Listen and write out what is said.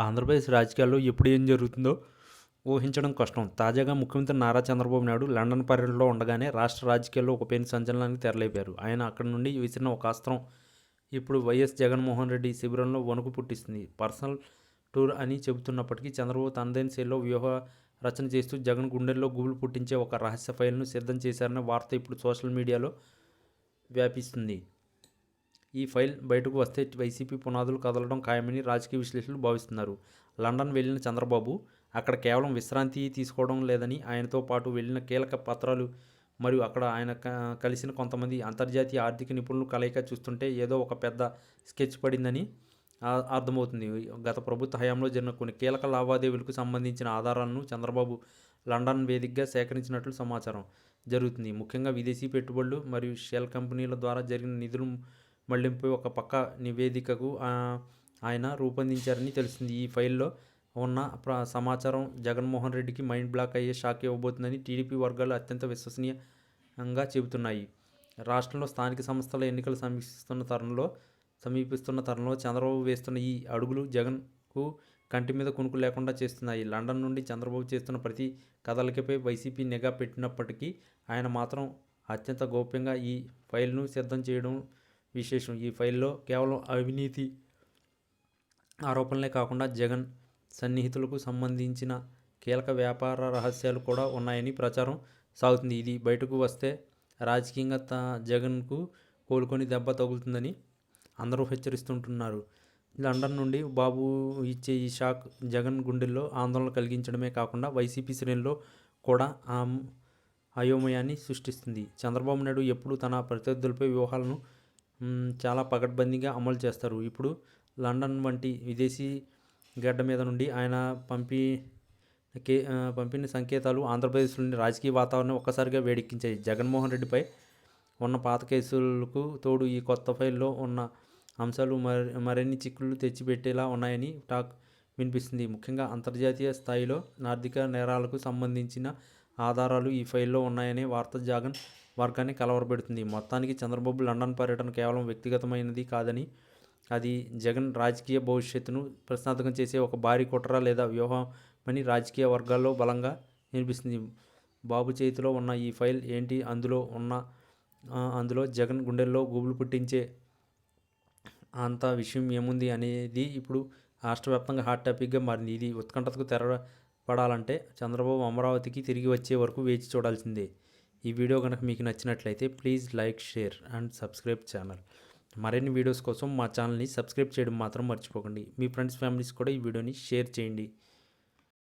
ఆంధ్రప్రదేశ్ రాజకీయాల్లో ఎప్పుడు ఏం జరుగుతుందో ఊహించడం కష్టం. తాజాగా ముఖ్యమంత్రి నారా చంద్రబాబు నాయుడు లండన్ పర్యటనలో ఉండగానే రాష్ట్ర రాజకీయాల్లో ఒక పెను సంచలనానికి తెరలేపారు. ఆయన అక్కడి నుండి విసిరిన ఒక అస్త్రం ఇప్పుడు వైఎస్ జగన్మోహన్ రెడ్డి శిబిరంలో వణుకు పుట్టిస్తుంది. పర్సనల్ టూర్ అని చెబుతున్నప్పటికీ చంద్రబాబు తనదైన శైలిలో వ్యూహ రచన చేస్తూ జగన్ గుండెల్లో గుబులు పుట్టించే ఒక రహస్య ఫైల్ను సిద్ధం చేశారనే వార్త ఇప్పుడు సోషల్ మీడియాలో వ్యాపిస్తుంది. ఈ ఫైల్ బయటకు వస్తే వైసీపీ పునాదులు కదలడం ఖాయమని రాజకీయ విశ్లేషకులు భావిస్తున్నారు. లండన్ వెళ్లిన చంద్రబాబు అక్కడ కేవలం విశ్రాంతి తీసుకోవడం లేదని, ఆయనతో పాటు వెళ్లిన కీలక పత్రాలు మరియు అక్కడ ఆయన కలిసిన కొంతమంది అంతర్జాతీయ ఆర్థిక నిపుణులు కలయిక చూస్తుంటే ఏదో ఒక పెద్ద స్కెచ్ పడిందని అర్థమవుతుంది. గత ప్రభుత్వ హయాంలో జరిగిన కొన్ని కీలక లావాదేవీలకు సంబంధించిన ఆధారాలను చంద్రబాబు లండన్ వేదికగా సేకరించినట్లు సమాచారం జరుగుతుంది. ముఖ్యంగా విదేశీ పెట్టుబడులు మరియు షెల్ కంపెనీల ద్వారా జరిగిన నిధులు మళ్లింపు ఒక పక్క నివేదికకు ఆయన రూపొందించారని తెలుస్తుంది. ఈ ఫైల్లో ఉన్న సమాచారం జగన్మోహన్ రెడ్డికి మైండ్ బ్లాక్ అయ్యే షాక్ ఇవ్వబోతుందని టీడీపీ వర్గాలు అత్యంత విశ్వసనీయంగా చెబుతున్నాయి. రాష్ట్రంలో స్థానిక సంస్థల ఎన్నికలు సమీపిస్తున్న తరుణంలో చంద్రబాబు వేస్తున్న ఈ అడుగులు జగన్కు కంటి మీద కునుకు లేకుండా చేస్తున్నాయి. లండన్ నుండి చంద్రబాబు చేస్తున్న ప్రతి కదలికపై వైసీపీ నిఘా పెట్టినప్పటికీ ఆయన మాత్రం అత్యంత గోప్యంగా ఈ ఫైల్ను సిద్ధం చేయడం విశేషం. ఈ ఫైల్లో కేవలం అవినీతి ఆరోపణలే కాకుండా జగన్ సన్నిహితులకు సంబంధించిన కీలక వ్యాపార రహస్యాలు కూడా ఉన్నాయని ప్రచారం సాగుతుంది. ఇది బయటకు వస్తే రాజకీయంగా జగన్కు కోలుకొని దెబ్బ తగులుతుందని అందరూ హెచ్చరిస్తుంటున్నారు. లండన్ నుండి బాబు ఇచ్చే ఈ షాక్ జగన్ గుండెల్లో ఆందోళన కలిగించడమే కాకుండా వైసీపీ శ్రేణుల్లో కూడా అయోమయాన్ని సృష్టిస్తుంది. చంద్రబాబు నాయుడు ఎప్పుడు తన ప్రత్యర్థులపై వ్యూహాలను చాలా పకడ్బందీగా అమలు చేస్తారు. ఇప్పుడు లండన్ వంటి విదేశీ గడ్డ మీద నుండి ఆయన పంపిన సంకేతాలు ఆంధ్రప్రదేశ్లోని రాజకీయ వాతావరణం ఒక్కసారిగా వేడెక్కించాయి. జగన్మోహన్ రెడ్డిపై ఉన్న పాత కేసులకు తోడు ఈ కొత్త ఫైల్లో ఉన్న అంశాలు మరిన్ని చిక్కులు తెచ్చిపెట్టేలా ఉన్నాయని టాక్ వినిపిస్తుంది. ముఖ్యంగా అంతర్జాతీయ స్థాయిలో ఆర్థిక నేరాలకు సంబంధించిన ఆధారాలు ఈ ఫైల్లో ఉన్నాయనే వార్త జగన్ వర్గాన్ని కలవరపెడుతుంది. మొత్తానికి చంద్రబాబు లండన్ పర్యటన కేవలం వ్యక్తిగతమైనది కాదని, అది జగన్ రాజకీయ భవిష్యత్తును ప్రశ్నార్థకం చేసే ఒక భారీ కుట్ర లేదా వ్యూహమని రాజకీయ వర్గాల్లో బలంగా వినిపిస్తుంది. బాబు చేతిలో ఉన్న ఈ ఫైల్ ఏంటి, అందులో జగన్ గుండెల్లో గుబులు పుట్టించే అంత విషయం ఏముంది అనేది ఇప్పుడు రాష్ట్ర వ్యాప్తంగా హాట్ టాపిక్గా మారింది. ఇది ఉత్కంఠతకు తెరపడాలంటే చంద్రబాబు అమరావతికి తిరిగి వచ్చే వరకు వేచి చూడాల్సిందే. ఈ వీడియో కనుక మీకు నచ్చినట్లయితే please like, share and subscribe channel. మరిన్ని వీడియోస్ కోసం మా ఛానల్ని సబ్స్క్రైబ్ చేయడం మాత్రం మర్చిపోకండి. మీ ఫ్రెండ్స్, ఫ్యామిలీస్ కూడా ఈ వీడియోని షేర్ చేయండి.